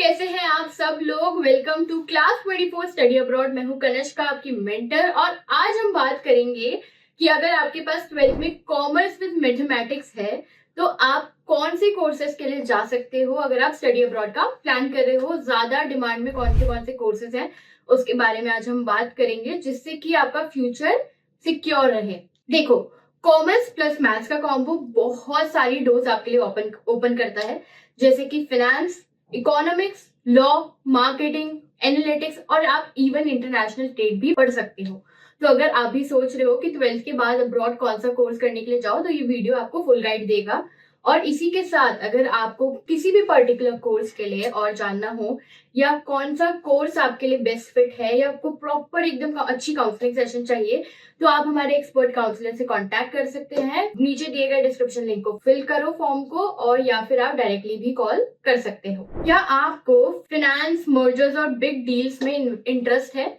कैसे हैं आप सब लोग। Welcome to class 24 study abroad. मैं हूं कनिष्का, आपकी मेंटर, और आज हम बात करेंगे कि अगर आपके पास 12th में कॉमर्स विद मैथमेटिक्स है तो आप कौन से कोर्सेज के लिए जा सकते हो। अगर आप स्टडी अब्रॉड का प्लान कर रहे हो, ज्यादा डिमांड में कौन से कोर्सेज हैं उसके बारे में आज हम बात करेंगे, जिससे कि आपका फ्यूचर सिक्योर रहे। देखो, कॉमर्स प्लस मैथ्स का कॉम्बो बहुत सारी डोर्स आपके लिए ओपन करता है, जैसे कि finance, economics, law, marketing, analytics, और आप इवन इंटरनेशनल ट्रेड भी पढ़ सकते हो। तो अगर आप भी सोच रहे हो कि 12th के बाद अब्रॉड कौन सा कोर्स करने के लिए जाओ, तो ये वीडियो आपको फुल गाइड देगा। और इसी के साथ अगर आपको किसी भी पर्टिकुलर कोर्स के लिए और जानना हो, या कौन सा कोर्स आपके लिए बेस्ट फिट है, या आपको प्रॉपर एकदम अच्छी काउंसलिंग सेशन चाहिए, तो आप हमारे एक्सपर्ट काउंसलर से कांटेक्ट कर सकते हैं। नीचे दिए गए डिस्क्रिप्शन लिंक को फिल करो फॉर्म को, और या फिर आप डायरेक्टली भी कॉल कर सकते हो। क्या आपको फाइनेंस, मर्जर्स और बिग डील्स में इंटरेस्ट है?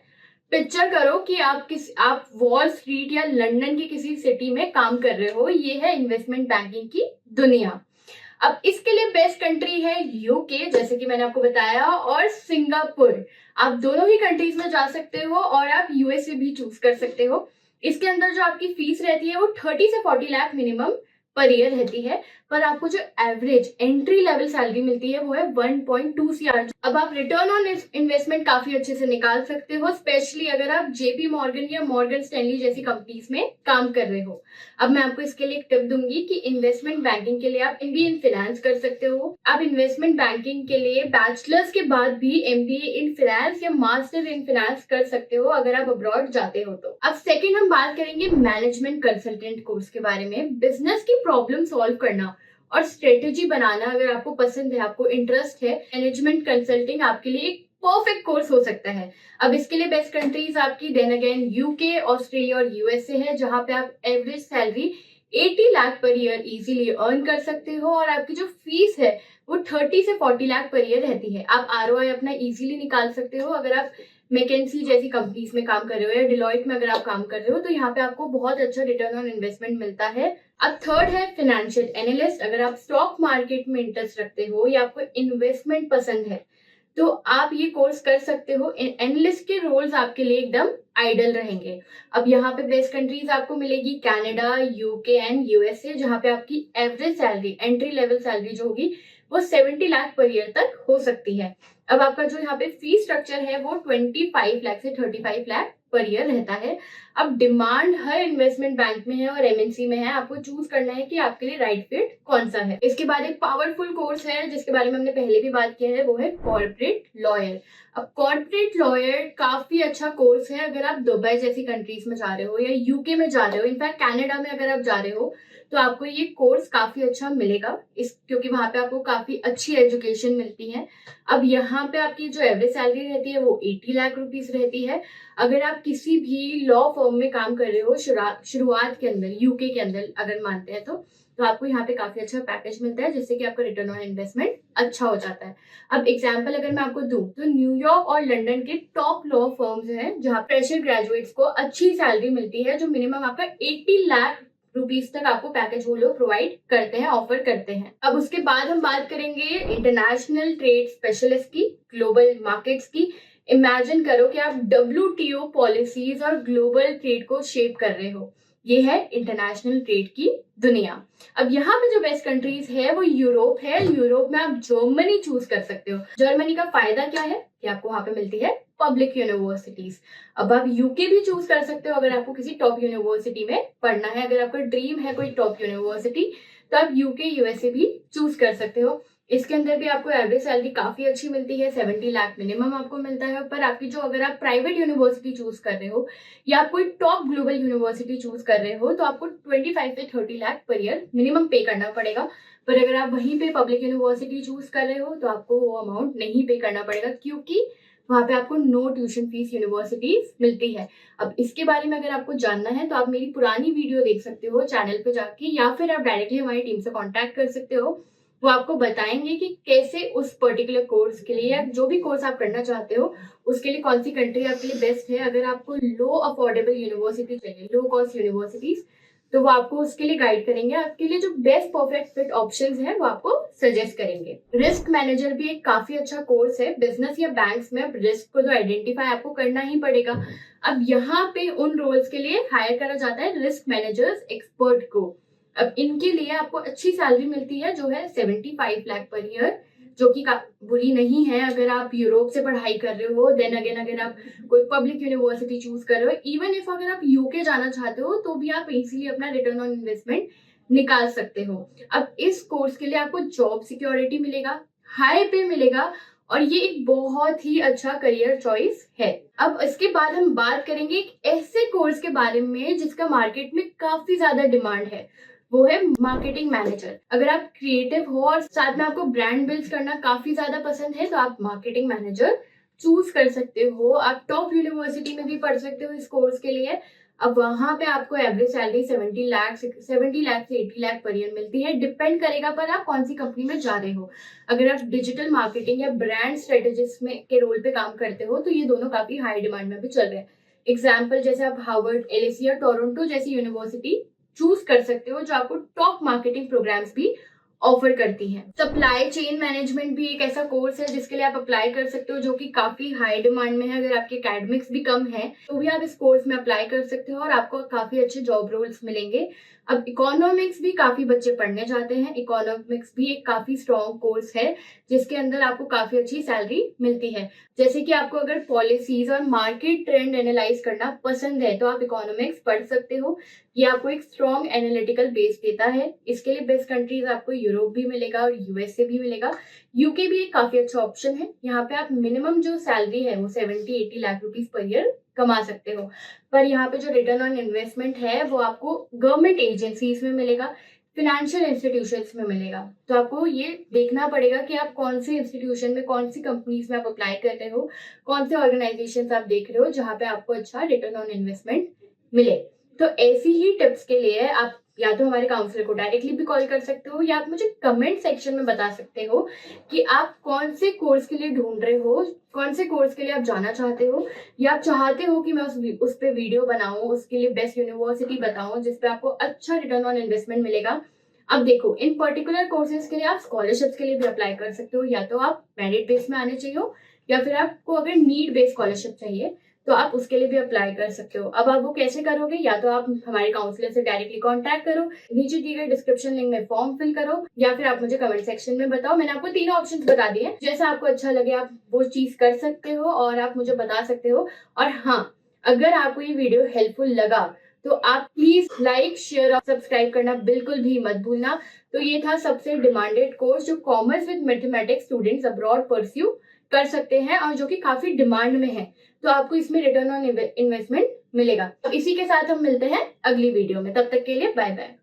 पिक्चर करो कि आप वॉल स्ट्रीट या लंदन की किसी सिटी में काम कर रहे हो। ये है इन्वेस्टमेंट बैंकिंग की दुनिया। अब इसके लिए बेस्ट कंट्री है यूके, जैसे कि मैंने आपको बताया, और सिंगापुर। आप दोनों ही कंट्रीज में जा सकते हो, और आप यूएसए भी चूज कर सकते हो। इसके अंदर जो आपकी फीस रहती है वो 30 से 40 लाख मिनिमम पर ईयर रहती है, पर आपको जो एवरेज एंट्री लेवल सैलरी मिलती है वो है 1.2 CR। अब आप रिटर्न ऑन इन्वेस्टमेंट काफी अच्छे से निकाल सकते हो, स्पेशली अगर आप जेपी मॉर्गन या मॉर्गन स्टैनली जैसी कंपनीज में काम कर रहे हो। अब मैं आपको इसके लिए एक टिप दूंगी कि इन्वेस्टमेंट बैंकिंग के लिए आप MBA इन फाइनेंस कर सकते हो। आप इन्वेस्टमेंट बैंकिंग के लिए बैचलर्स के बाद भी MBA इन फाइनेंस या मास्टर इन फाइनेंस कर सकते हो अगर आप अब्रॉड जाते हो तो। अब सेकंड हम बात करेंगे मैनेजमेंट कंसल्टेंट कोर्स के बारे में। बिजनेस की प्रॉब्लम सॉल्व करना और स्ट्रेटेजी बनाना अगर आपको पसंद है, आपको इंटरेस्ट है, मैनेजमेंट कंसल्टिंग आपके लिए एक परफेक्ट कोर्स हो सकता है। अब इसके लिए बेस्ट कंट्रीज आपकी देन अगेन यूके, ऑस्ट्रेलिया और यूएसए है, जहां पे आप average salary 80 lakh per year easily earn कर सकते हो, और आपकी जो फीस है वो 30 से 40 लाख पर ईयर रहती है। आप ROI अपना इजीली निकाल सकते हो अगर आप मैकेंसी जैसी कंपनीज में काम कर रहे हो, या डिलॉयट में अगर आप काम कर रहे हो, तो यहाँ पे आपको बहुत अच्छा रिटर्न ऑन इन्वेस्टमेंट मिलता है। अब थर्ड है फाइनेंशियल एनालिस्ट। अगर आप स्टॉक मार्केट में इंटरेस्ट रखते हो या आपको इन्वेस्टमेंट पसंद है, तो आप ये कोर्स कर सकते हो। एनालिस्ट के रोल्स आपके लिए एकदम आइडल रहेंगे। अब यहाँ पे बेस्ट कंट्रीज आपको मिलेगी कनाडा, यूके एंड यूएसए, जहाँ पे आपकी average salary, entry level salary जो होगी वो 70 लाख पर ईयर तक हो सकती है। अब आपका जो यहाँ पे फी स्ट्रक्चर है वो 25 लाख से 35 लाख पर ईयर रहता है। अब डिमांड हर इन्वेस्टमेंट बैंक में है और MNC में है, आपको चूज करना है कि आपके लिए राइट फिट कौन सा है। इसके बाद एक पावरफुल कोर्स है जिसके बारे में हमने पहले भी बात किया है, वो है कॉर्पोरेट लॉयर। अब कॉर्पोरेट लॉयर काफी अच्छा कोर्स है अगर आप दुबई जैसी कंट्रीज में जा रहे हो या यूके में जा रहे हो, इनफैक्ट कनाडा में अगर आप जा रहे हो तो आपको ये कोर्स काफी अच्छा मिलेगा, क्योंकि वहां पे आपको काफी अच्छी एजुकेशन मिलती है। अब यहाँ पे आपकी जो एवरेज सैलरी रहती है वो 80 लाख रुपीस रहती है। अगर आप किसी भी लॉ फर्म में काम कर रहे हो शुरुआत के अंदर, यूके के अंदर अगर मानते हैं तो आपको यहाँ पे काफी अच्छा पैकेज मिलता है, जिससे कि आपका रिटर्न ऑन इन्वेस्टमेंट अच्छा हो जाता है। अब एग्जांपल अगर मैं आपको दूं तो न्यूयॉर्क और लंदन के टॉप लॉ फर्म्स हैं जहाँ फ्रेशर ग्रेजुएट्स को अच्छी सैलरी मिलती है, जो मिनिमम आपका 80 लाख रुपीस तक आपको पैकेज वो लोग प्रोवाइड करते हैं, ऑफर करते हैं। अब उसके बाद हम बात करेंगे इंटरनेशनल ट्रेड स्पेशलिस्ट की, ग्लोबल मार्केट्स की। इमेजिन करो कि आप WTO पॉलिसीज और ग्लोबल ट्रेड को शेप कर रहे हो। ये है इंटरनेशनल ट्रेड की दुनिया। अब यहाँ पे जो बेस्ट कंट्रीज है वो यूरोप है। यूरोप में आप जर्मनी चूज कर सकते हो। जर्मनी का फायदा क्या है कि आपको वहां पे मिलती है पब्लिक यूनिवर्सिटीज। अब आप यूके भी चूज कर सकते हो अगर आपको किसी टॉप यूनिवर्सिटी में पढ़ना है। अगर आपका ड्रीम है कोई टॉप यूनिवर्सिटी, तो आप यूके यूएसए भी चूज कर सकते हो। इसके अंदर भी आपको एवरेज सैलरी काफी अच्छी मिलती है, 70 लाख मिनिमम आपको मिलता है। पर आपकी जो, अगर आप प्राइवेट यूनिवर्सिटी चूज कर रहे हो या आप कोई टॉप ग्लोबल यूनिवर्सिटी चूज कर रहे हो, तो आपको 25 से 30 लाख पर ईयर मिनिमम पे करना पड़ेगा। पर अगर आप वहीं पे पब्लिक यूनिवर्सिटी चूज कर रहे हो तो आपको वो अमाउंट नहीं पे करना पड़ेगा, क्योंकि वहां पे आपको नो ट्यूशन फीस यूनिवर्सिटीज मिलती है। अब इसके बारे में अगर आपको जानना है तो आप मेरी पुरानी वीडियो देख सकते हो चैनल पे जाके, या फिर आप डायरेक्टली हमारी टीम से कांटेक्ट कर सकते हो। वो आपको बताएंगे कि कैसे उस पर्टिकुलर कोर्स के लिए, या जो भी कोर्स आप करना चाहते हो उसके लिए कौन सी कंट्री आपके लिए बेस्ट है। अगर आपको लो अफोर्डेबल यूनिवर्सिटी चाहिए, लो कॉस्ट यूनिवर्सिटीज, तो वो आपको उसके लिए गाइड करेंगे, आपके लिए जो बेस्ट परफेक्ट फिट ऑप्शंस हैं वो आपको सजेस्ट करेंगे। रिस्क मैनेजर भी एक काफी अच्छा कोर्स है। बिजनेस या बैंक्स में रिस्क को जो आइडेंटिफाई आपको करना ही पड़ेगा। अब यहाँ पे उन रोल्स के लिए हायर करा जाता है रिस्क मैनेजर्स एक्सपर्ट को। अब इनके लिए आपको अच्छी सैलरी मिलती है जो है 75 लाख पर ईयर, जो कि बुरी नहीं है अगर आप यूरोप से पढ़ाई कर रहे हो। देन अगेन अगर आप कोई पब्लिक यूनिवर्सिटी चूज कर रहे हो, इवन इफ अगर आप यूके जाना चाहते हो तो भी आप इजीली अपना रिटर्न ऑन इन्वेस्टमेंट निकाल सकते हो। अब इस कोर्स के लिए आपको जॉब सिक्योरिटी मिलेगा, हाई पे मिलेगा, और ये एक बहुत ही अच्छा करियर चॉइस है। अब इसके बाद हम बात करेंगे एक ऐसे कोर्स के बारे में जिसका मार्केट में काफी ज्यादा डिमांड है, वो है मार्केटिंग मैनेजर। अगर आप क्रिएटिव हो और साथ में आपको ब्रांड बिल्ड करना काफी ज्यादा पसंद है तो आप मार्केटिंग मैनेजर चूज कर सकते हो। आप टॉप यूनिवर्सिटी में भी पढ़ सकते हो इस कोर्स के लिए। अब वहां पे आपको एवरेज सैलरी 70 लाख से 80 लाख पर ईयर मिलती है। डिपेंड करेगा पर आप कौन सी कंपनी में जा रहे हो। अगर आप डिजिटल मार्केटिंग या ब्रांड स्ट्रेटेजिस्ट में के रोल पे काम करते हो तो ये दोनों काफी हाई डिमांड में भी चल रहे हैं। एग्जाम्पल जैसे आप हार्वर्ड, एलएसी या टोरंटो जैसी यूनिवर्सिटी चूज कर सकते हो जो आपको टॉप मार्केटिंग प्रोग्राम्स भी ऑफर करती हैं। सप्लाई चेन मैनेजमेंट भी एक ऐसा कोर्स है जिसके लिए आप अप्लाई कर सकते हो, जो कि काफी हाई डिमांड में है। अगर आपके एकेडमिक्स भी कम है तो भी आप इस कोर्स में अप्लाई कर सकते हो और आपको काफी अच्छे जॉब रोल्स मिलेंगे। अब इकोनॉमिक्स भी काफी बच्चे पढ़ने जाते हैं। इकोनॉमिक्स भी एक काफी स्ट्रॉन्ग कोर्स है जिसके अंदर आपको काफी अच्छी सैलरी मिलती है। जैसे कि आपको अगर पॉलिसीज और मार्केट ट्रेंड एनालाइज करना पसंद है तो आप इकोनॉमिक्स पढ़ सकते हो। ये आपको एक स्ट्रॉन्ग एनालिटिकल बेस देता है। इसके लिए बेस्ट कंट्रीज आपको यूरोप भी मिलेगा और यूएसए भी मिलेगा। यूके भी एक काफी अच्छा ऑप्शन है। यहाँ पे आप मिनिमम जो सैलरी है वो 70-80 लाख रुपीज पर ईयर कमा सकते हो। पर यहाँ पे जो रिटर्न ऑन इन्वेस्टमेंट है वो आपको गवर्नमेंट एजेंसीज में मिलेगा, फिनेंशियल इंस्टीट्यूशंस में मिलेगा। तो आपको ये देखना पड़ेगा कि आप कौन से इंस्टीट्यूशन में, कौन सी कंपनीज में आप अप्लाई कर रहे हो, कौन से ऑर्गेनाइजेशन आप देख रहे हो जहाँ पे आपको अच्छा रिटर्न ऑन इन्वेस्टमेंट मिले। तो ऐसी ही टिप्स के लिए आप या तो हमारे काउंसलर को डायरेक्टली भी कॉल कर सकते हो या आप मुझे कमेंट सेक्शन में बता सकते हो कि आप कौन से कोर्स के लिए ढूंढ रहे हो, कौन से कोर्स के लिए आप जाना चाहते हो, या आप चाहते हो कि मैं उस पे वीडियो बनाऊं, उसके लिए बेस्ट यूनिवर्सिटी बताऊं जिसपे आपको अच्छा रिटर्न ऑन इन्वेस्टमेंट मिलेगा। अब देखो, इन पर्टिकुलर कोर्सेज के लिए आप स्कॉलरशिप्स के लिए भी अप्लाई कर सकते हो। या तो आप मेरिट बेस में आने चाहिए या फिर आपको अगर नीड बेस्ड स्कॉलरशिप चाहिए तो आप उसके लिए भी अप्लाई कर सकते हो। अब आप वो कैसे करोगे, या तो आप हमारे काउंसलर से डायरेक्टली कांटेक्ट करो, नीचे दिए गए डिस्क्रिप्शन लिंक में फॉर्म फिल करो, या फिर आप मुझे कमेंट सेक्शन में बताओ। मैंने आपको तीनों ऑप्शंस बता दिए, जैसा आपको अच्छा लगे आप वो चीज कर सकते हो और आप मुझे बता सकते हो। और हाँ, अगर आपको ये वीडियो हेल्पफुल लगा तो आप प्लीज लाइक, शेयर और सब्सक्राइब करना बिल्कुल भी मत भूलना। तो ये था सबसे डिमांडेड कोर्स जो commerce with mathematics students abroad pursue कर सकते हैं और जो कि काफी डिमांड में है। तो आपको इसमें रिटर्न ऑन इन्वेस्टमेंट मिलेगा। तो इसी के साथ हम मिलते हैं अगली वीडियो में। तब तक के लिए बाय बाय।